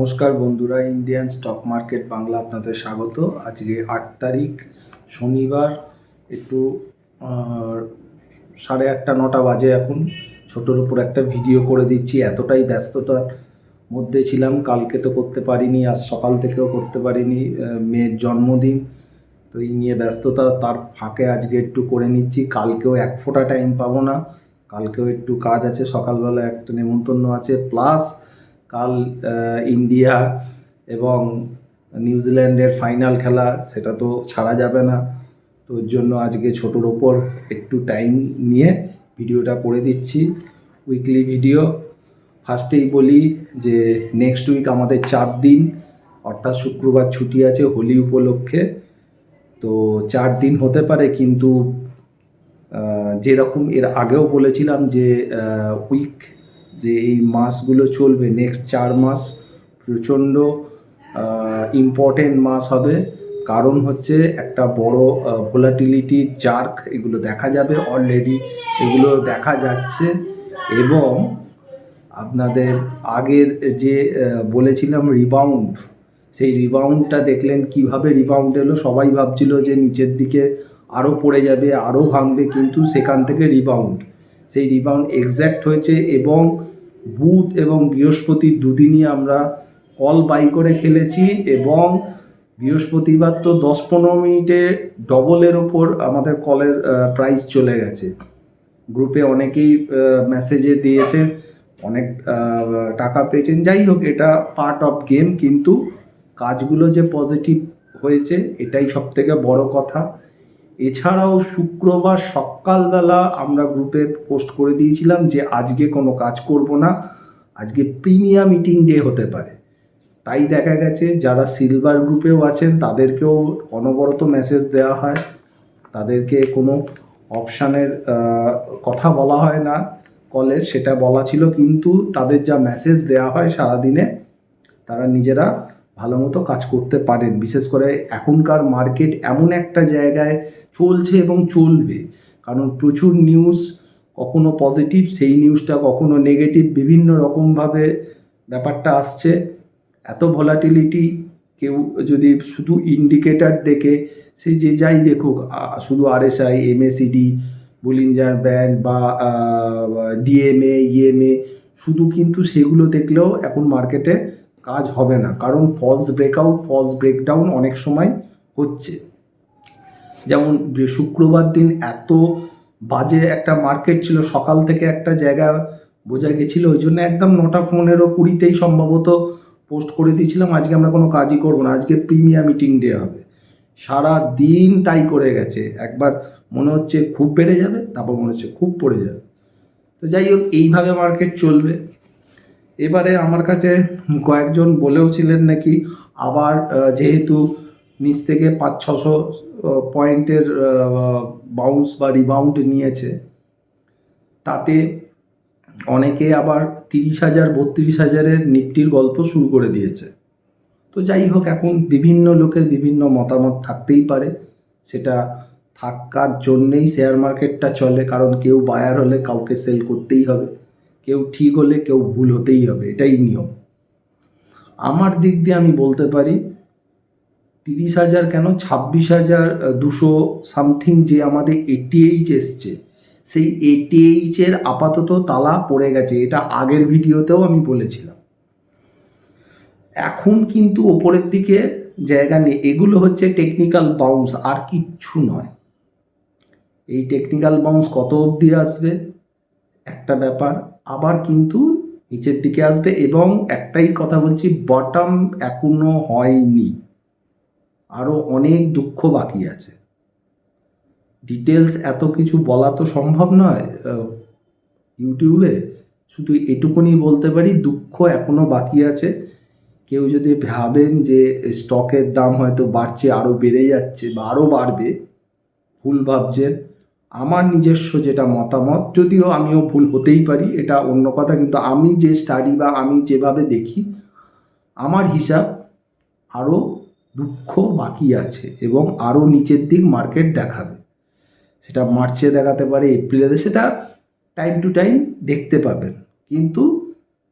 নমস্কার বন্ধুরা, Indian stock market Bangla আপনাদের স্বাগত। আজকে 8 তারিখ শনিবার, একটু 8:30-9টা বাজে এখন। ছোটোর উপর একটা ভিডিও করে দিচ্ছি, এতটাই ব্যস্ততার মধ্যে ছিলাম। কালকে তো করতে পারিনি, আজ সকাল থেকেও করতে পারিনি, মেয়ের জন্মদিন, তো এই নিয়ে ব্যস্ততা। তার ফাঁকে আজকে একটু করে নিচ্ছি। কালকেও এক ফোঁটা টাইম পাবো না, কালকেও একটু কাজ আছে, সকালবেলা একটা নেমন্তন্ন আছে, প্লাস কাল ইন্ডিয়া এবং নিউজিল্যান্ডের ফাইনাল খেলা, সেটা তো ছাড়া যাবে না। তো ওর জন্য আজকে ছোটোর ওপর একটু টাইম নিয়ে ভিডিওটা করে দিচ্ছি, উইকলি ভিডিও। ফার্স্টেই বলি যে নেক্সট উইক আমাদের 4 দিন, অর্থাৎ শুক্রবার ছুটি আছে হোলি উপলক্ষে। তো 4 দিন হতে পারে, কিন্তু যেরকম এর আগেও বলেছিলাম যে উইক, যে এই মাসগুলো চলবে, নেক্সট 4 মাস প্রচণ্ড ইম্পর্টেন্ট মাস হবে। কারণ হচ্ছে একটা বড় ভোলাটিলিটি জার্ক এগুলো দেখা যাবে, অলরেডি সেগুলো দেখা যাচ্ছে। এবং আপনাদের আগের যে বলেছিলাম রিবাউন্ড, সেই রিবাউন্ডটা দেখলেন কিভাবে রিবাউন্ড এলো। সবাই ভাবছিল যে নিচের দিকে আরও পড়ে যাবে, আরও ভাঙবে, কিন্তু সেখান থেকে রিবাউন্ড, সেই রিবাউন্ড এক্স্যাক্ট হয়েছে। এবং বুধ এবং বৃহস্পতি দুদিনই আমরা কল বাই করে খেলেছি, এবং বৃহস্পতিবার তো 10-15 মিনিটে ডবলের ওপর আমাদের কলের প্রাইস চলে গেছে। গ্রুপে অনেকেই মেসেজে দিয়েছে, অনেক টাকা পেয়েছেন। যাই হোক, এটা পার্ট অফ গেম, কিন্তু কাজগুলো যে পজিটিভ হয়েছে এটাই সবথেকে বড় কথা। এছাড়াও শুক্রবার সকালবেলা আমরা গ্রুপে পোস্ট করে দিয়েছিলাম যে আজকে কোনো কাজ করব না, আজকে প্রিমিয়াম মিটিং ডে হতে পারে। তাই দেখা গেছে যারা সিলভার গ্রুপেও আছেন তাদেরকেও অনবরত মেসেজ দেওয়া হয়, তাদেরকে কোনো অপশানের কথা বলা হয় না কলের, সেটা বলা ছিল, কিন্তু তাদের যা মেসেজ দেওয়া হয় সারাদিনে, তারা নিজেরা ভালো মতো কাজ করতে পারেন। বিশেষ করে এখনকার মার্কেট এমন একটা জায়গায় চলছে এবং চলবে, কারণ প্রচুর নিউজ, কখনো পজিটিভ সেই নিউজটা, কখনো নেগেটিভ, বিভিন্ন রকমভাবে ব্যাপারটা আসছে। এত ভোলাটিলিটি, কেউ যদি শুধু ইন্ডিকেটার দেখে, সে যে যাই দেখুক, শুধু আরএসআই, এমএসিডি, বুলিঞ্জার ব্যান্ড বা ডিএমএ, ইএমএ, শুধু কিন্তু সেগুলো দেখলেও এখন মার্কেটে কাজ হবে না, কারণ ফলস ব্রেকআউট, ফলস ব্রেকডাউন অনেক সময় হচ্ছে। যেমন যে শুক্রবার দিন এত বাজে একটা মার্কেট ছিল, সকাল থেকে একটা জায়গা বোঝা গেছিল, ওই জন্য একদম 9:15-20 সম্ভবত পোস্ট করে দিয়েছিলাম আজকে আমরা কোনো কাজই করবো না, আজকে প্রিমিয়াম মিটিং ডে হবে। সারা দিন তাই করে গেছে, একবার মনে হচ্ছে খুব বেড়ে যাবে, তারপর মনে হচ্ছে খুব পড়ে যাবে। তো যাই হোক, এইভাবে মার্কেট চলবে। এবারে আমার কাছে কয়েকজন বলেও ছিলেন নাকি আবার, যেহেতু নিচ থেকে 500-600 পয়েন্টের বাউন্স বা রিবাউন্ড নিয়েছে, তাতে অনেকে আবার 30,000 32,000-এর নিফটির গল্প শুরু করে দিয়েছে। তো যাই হোক, এখন বিভিন্ন লোকের বিভিন্ন মতামত থাকতেই পারে, সেটা থাকার জন্যেই শেয়ার মার্কেটটা চলে, কারণ কেউ বায়ার হলে কাউকে সেল করতেই হবে, কেউ ঠিক হলে কেউ ভুল হতেই হবে, এটাই নিয়ম। আমার দিক দিয়ে আমি বলতে পারি 30,000 কেন, 26,200 সামথিং যে আমাদের এটিএইচ এসছে, সেই এটিএইচের আপাতত তালা পড়ে গেছে, এটা আগের ভিডিওতেও আমি বলেছিলাম। এখন কিন্তু ওপরের দিকে জায়গা নেই, এগুলো হচ্ছে টেকনিক্যাল বাউন্স, আর কিচ্ছু নয়। এই টেকনিক্যাল বাউন্স কত অবধি আসবে একটা ব্যাপার, আবার কিন্তু নিচের দিকে আসবে। এবং একটাই কথা বলছি, বটম এখনো হয়নি, আরও অনেক দুঃখ বাকি আছে। ডিটেলস এত কিছু বলা তো সম্ভব নয় ইউটিউবে, শুধু এটুকুনি বলতে পারি, দুঃখ এখনও বাকি আছে। কেউ যদি ভাবেন যে স্টকের দাম হয়তো বাড়ছে, আরও বেড়ে যাচ্ছে বা আরও বাড়বে, ভুল ভাবছেন। আমার নিজস্ব যেটা মতামত, যদিও আমিও ভুল হতেই পারি, এটা অন্য কথা, কিন্তু আমি যে স্টাডি বা আমি যেভাবে দেখি, আমার হিসাব আরও দুঃখ বাকি আছে এবং আরও নিচের দিক মার্কেট দেখাবে। সেটা মার্চে দেখাতে পারে, এপ্রিলে, সেটা টাইম টু টাইম দেখতে পাবেন, কিন্তু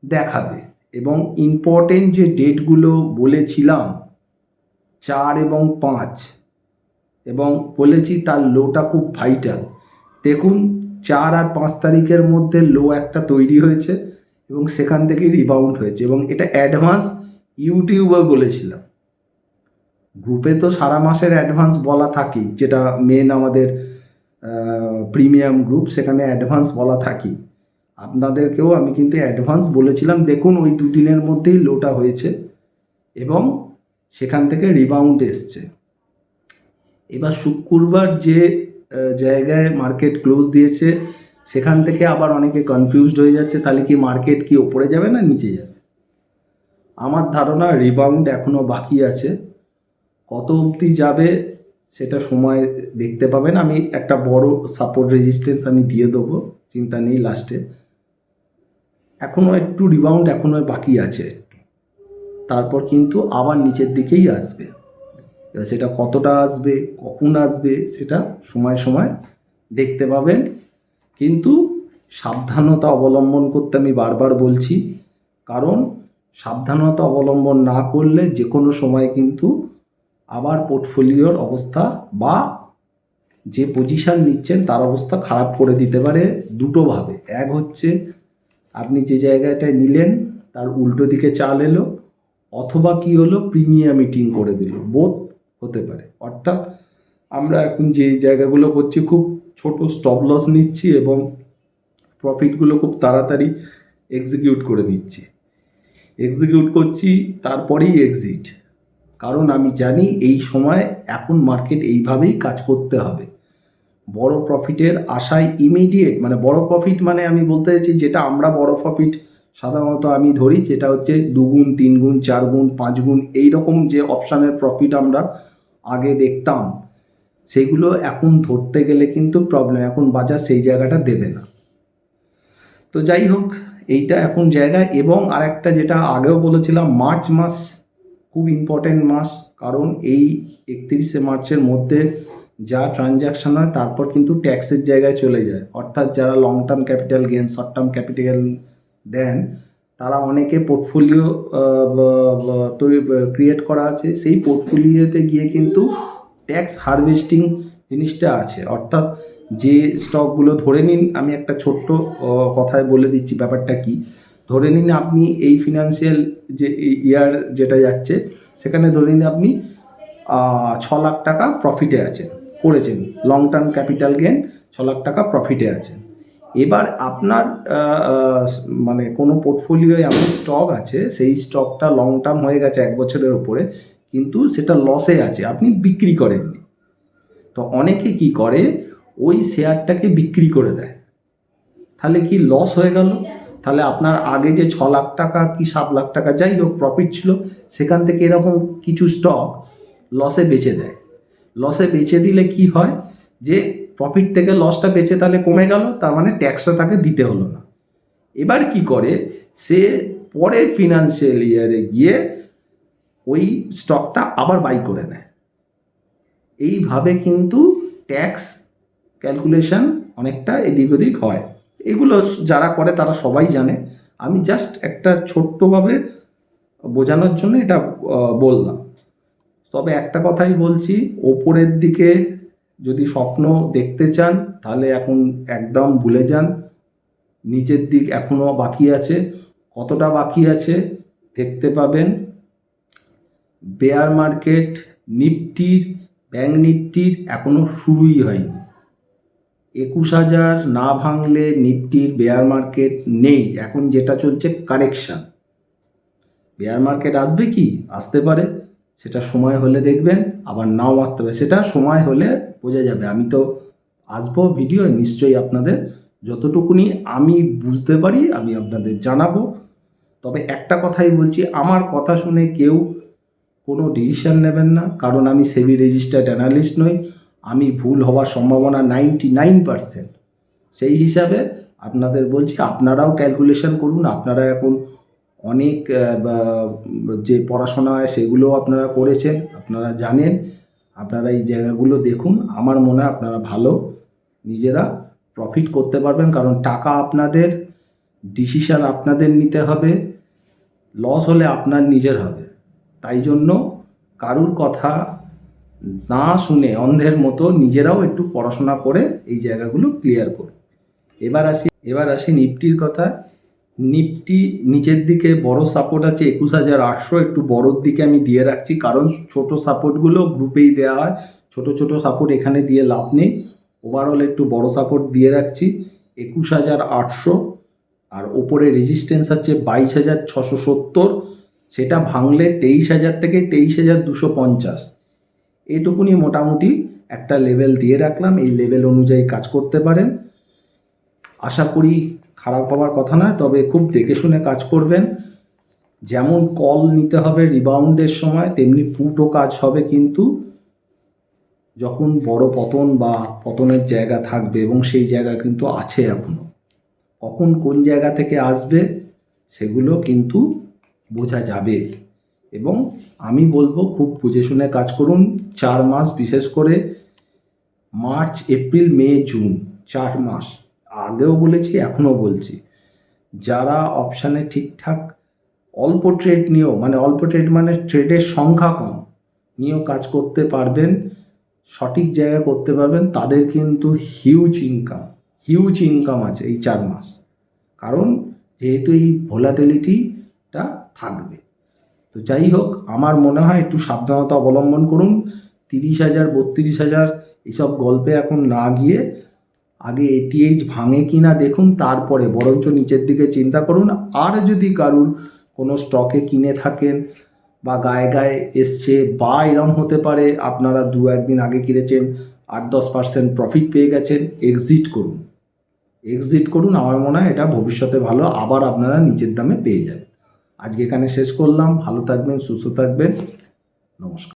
দেখাবে। এবং ইম্পর্টেন্ট যে ডেটগুলো বলেছিলাম 4 এবং 5, এবং বলেছি তার লোটা খুব ভাইটাল। দেখুন 4 আর 5 তারিখের মধ্যে লো একটা তৈরি হয়েছে এবং সেখান থেকে রিবাউন্ড হয়েছে, এবং এটা অ্যাডভান্স ইউটিউবে বলেছিলাম। গ্রুপে তো সারা মাসের অ্যাডভান্স বলা থাকেই, যেটা মেন আমাদের প্রিমিয়াম গ্রুপ, সেখানে অ্যাডভান্স বলা থাকি। আপনাদেরকেও আমি কিন্তু অ্যাডভান্স বলেছিলাম। দেখুন ওই দুদিনের মধ্যেই লোটা হয়েছে এবং সেখান থেকে রিবাউন্ড এসছে। এবার শুক্রবার যে জায়গায় মার্কেট ক্লোজ দিয়েছে সেখান থেকে আবার অনেকে কনফিউজড হয়ে যাচ্ছে, তাহলে কি মার্কেট কি ওপরে যাবে না নিচে যাবে? আমার ধারণা রিবাউন্ড এখনও বাকি আছে। কত অবধি যাবে সেটা সময় দেখতে পাবেন। আমি একটা বড় সাপোর্ট রেজিস্ট্যান্স আমি দিয়ে দেবো, চিন্তা নেই। লাস্টে এখনও একটু রিবাউন্ড এখনও বাকি আছে, তারপর কিন্তু আবার নিচের দিকেই আসবে। এবার সেটা কতটা আসবে, কখন আসবে, সেটা সময় সময় দেখতে পাবেন। কিন্তু সাবধানতা অবলম্বন করতে আমি বারবার বলছি, কারণ সাবধানতা অবলম্বন না করলে যে কোনো সময় কিন্তু আবার পোর্টফোলিওর অবস্থা বা যে পজিশান নিচ্ছেন তার অবস্থা খারাপ করে দিতে পারে দুটোভাবে। এক হচ্ছে আপনি যে জায়গাটায় নিলেন তার উল্টো দিকে চাল এলো, অথবা কি হলো প্রিমিয়াম মিটিং করে দিল, বোথ হতে পারে। অর্থাৎ আমরা এখন যে জায়গাগুলো করছি খুব ছোট স্টপ লস নিচ্ছি এবং প্রফিটগুলো খুব তাড়াতাড়ি এক্সিকিউট করে নিচ্ছি, এক্সিকিউট করছি তারপরেই এক্সিট। কারণ আমি জানি এই সময় এখন মার্কেট এইভাবেই কাজ করতে হবে। বড় প্রফিটের আশায় ইমিডিয়েট, মানে বড় প্রফিট মানে আমি বলতে চাইছি যেটা আমরা বড় প্রফিট সাধারণত আমি ধরি, যেটা হচ্ছে 2 গুণ 3 গুণ 4 গুণ 5 গুণ এইরকম যে অপশানের প্রফিট আমরা আগে দেখতাম, সেগুলো এখন ধরতে গেলে কিন্তু প্রবলেম। এখন বাজার সেই জায়গাটা দেবে না। তো যাই হোক, এইটা এখন জায়গা। এবং আরেকটা যেটা আগেও বলেছিলাম, মার্চ মাস খুব ইম্পর্টেন্ট মাস, কারণ এই 31শে মার্চের মধ্যে যা ট্রানজ্যাকশান হয় তারপর কিন্তু ট্যাক্সের জায়গায় চলে যায়। অর্থাৎ যারা long term capital gain, short term capital দেন, তারা অনেকে পোর্টফোলিও তৈরি ক্রিয়েট করা আছে, সেই পোর্টফোলিওতে গিয়ে কিন্তু ট্যাক্স হারভেস্টিং জিনিসটা আছে। অর্থাৎ যে স্টকগুলো ধরে নিন, আমি একটা ছোট্ট কথায় বলে দিচ্ছি ব্যাপারটা কি। ধরে নিন আপনি এই ফিনান্সিয়াল যে ইয়ার যেটা যাচ্ছে সেখানে ধরে নিন আপনি 6 লাখ টাকা প্রফিটে আছেন, করেছেন long term capital gain 6 lakh টাকা প্রফিটে আছেন। এবার আপনার মানে কোনো পোর্টফোলিও এমন স্টক আছে, সেই স্টকটা লং টার্ম হয়ে গেছে 1 বছরের ওপরে, কিন্তু সেটা লসে আছে, আপনি বিক্রি করেননি। তো অনেকে কি করে, ওই শেয়ারটাকে বিক্রি করে দেয়, তাহলে কি লস হয়ে গেল। তাহলে আপনার আগে যে 6 লাখ টাকা কি 7 লাখ টাকা যাই হোক প্রফিট ছিল, সেখান থেকে এরকম কিছু স্টক লসে বেচে দেয়। লসে বেচে দিলে কি হয়, যে প্রফিট থেকে লসটা বেচে তাহলে কমে গেল, তার মানে ট্যাক্সটা তাকে দিতে হলো না। এবার কি করে, সে পরের ফিনান্সিয়াল ইয়ারে গিয়ে ওই স্টকটা আবার বাই করে নেয়। এইভাবে কিন্তু ট্যাক্স ক্যালকুলেশন অনেকটা এদিক ওদিক হয়। এগুলো যারা করে তারা সবাই জানে, আমি জাস্ট একটা ছোট্টভাবে বোঝানোর জন্য এটা বললাম। তবে একটা কথাই বলছি, ওপরের দিকে যদি স্বপ্ন দেখতে চান তাহলে এখন একদম ভুলে যান। নিচের দিক এখনও বাকি আছে, কতটা বাকি আছে দেখতে পাবেন। বেয়ার মার্কেট নিফটির, ব্যাঙ্ক নিফটির এখনও শুরুই হয়নি। 21,000 না ভাঙলে নিফটির বেয়ার মার্কেট নেই। এখন যেটা চলছে কারেকশান। বেয়ার মার্কেট আসবে কি, আসতে পারে, সেটা সময় হলে দেখবেন, আবার নাও আসতে পারে, সেটা সময় হলে বোঝা যাবে। আমি তো আসবো ভিডিও নিশ্চয়ই, আপনাদের যতটুকুনি আমি বুঝতে পারি আমি আপনাদের জানাবো। তবে একটা কথাই বলছি, আমার কথা শুনে কেউ কোনো ডিসিশান নেবেন না, কারণ আমি সেবি রেজিস্টার্ড অ্যানালিস্ট নই। আমি ভুল হওয়ার সম্ভাবনা 99%। সেই হিসাবে আপনাদের বলছি, আপনারাও ক্যালকুলেশন করুন। আপনারা এখন অনেক যে পড়াশোনা হয় সেগুলোও আপনারা করেছেন, আপনারা জানেন, আপনারা এই জায়গাগুলো দেখুন। আমার মনে হয় আপনারা ভালো নিজেরা প্রফিট করতে পারবেন, কারণ টাকা আপনাদের, ডিসিশান আপনাদের নিতে হবে। লস হলে আপনার নিজের হবে। তাই জন্য কারুর কথা না শুনে অন্ধের মতো নিজেরাও একটু পড়াশোনা করে এই জায়গাগুলো ক্লিয়ার করুন। এবার আসি নিফটির কথা। নিফটি নিচের দিকে বড় সাপোর্ট আছে 21,800, একটু বড়োর দিকে আমি দিয়ে রাখছি, কারণ ছোট সাপোর্টগুলো গ্রুপেই দেওয়া হয়, ছোট ছোট সাপোর্ট এখানে দিয়ে লাভ নেই। ওভারঅল একটু বড় সাপোর্ট দিয়ে রাখছি 21,800, আর ওপরে রেজিস্ট্যান্স আছে 22,670, সেটা ভাঙলে 23,000 থেকে 23,250, এইটুকুনি মোটামুটি একটা লেভেল দিয়ে রাখলাম। এই লেভেল অনুযায়ী কাজ করতে পারেন, আশা করি খারাপ হওয়ার কথা নয়, তবে খুব দেখে শুনে কাজ করবেন। যেমন কল নিতে হবে রিবাউন্ডের সময়, তেমনি পুটও কাজ হবে, কিন্তু যখন বড় পতন বা পতনের জায়গা থাকবে, এবং সেই জায়গা কিন্তু আছে এখনও, কখন কোন জায়গা থেকে আসবে সেগুলো কিন্তু বোঝা যাবে। এবং আমি বলবো খুব বুঝে শুনে কাজ করুন। 4 মাস, বিশেষ করে মার্চ, এপ্রিল, মে, জুন, 4 মাস, আগেও বলেছি এখনও বলছি, যারা অপশানে ঠিকঠাক অল্প ট্রেড নিয়েও, মানে অল্প ট্রেড মানে ট্রেডের সংখ্যা কম নিয়েও কাজ করতে পারবেন, সঠিক জায়গায় করতে পারবেন, তাদের কিন্তু হিউজ ইনকাম আছে এই 4 মাস। কারণ যেহেতু এই ভোলাটিলিটিটা থাকবে। তো যাই হোক, আমার মনে হয় একটু সাবধানতা অবলম্বন করুন। 30,000, 32,000 এইসব গল্পে এখন না গিয়ে আগে এটিএইচ ভাঙে কি না দেখুন, তারপরে বরঞ্চ নিচের দিকে চিন্তা করুন। আর যদি কারুর কোনো স্টকে কিনে থাকেন বা গায়ে গায়ে এসছে, বা এরম হতে পারে আপনারা 2-1 দিন আগে কিনেছেন, 8-10% প্রফিট পেয়ে গেছেন, এক্সিট করুন। আমার মনে হয় এটা ভবিষ্যতে ভালো, আবার আপনারা নিচের দামে পেয়ে যাবেন। আজকে এখানে শেষ করলাম। ভালো থাকবেন, সুস্থ থাকবেন, নমস্কার।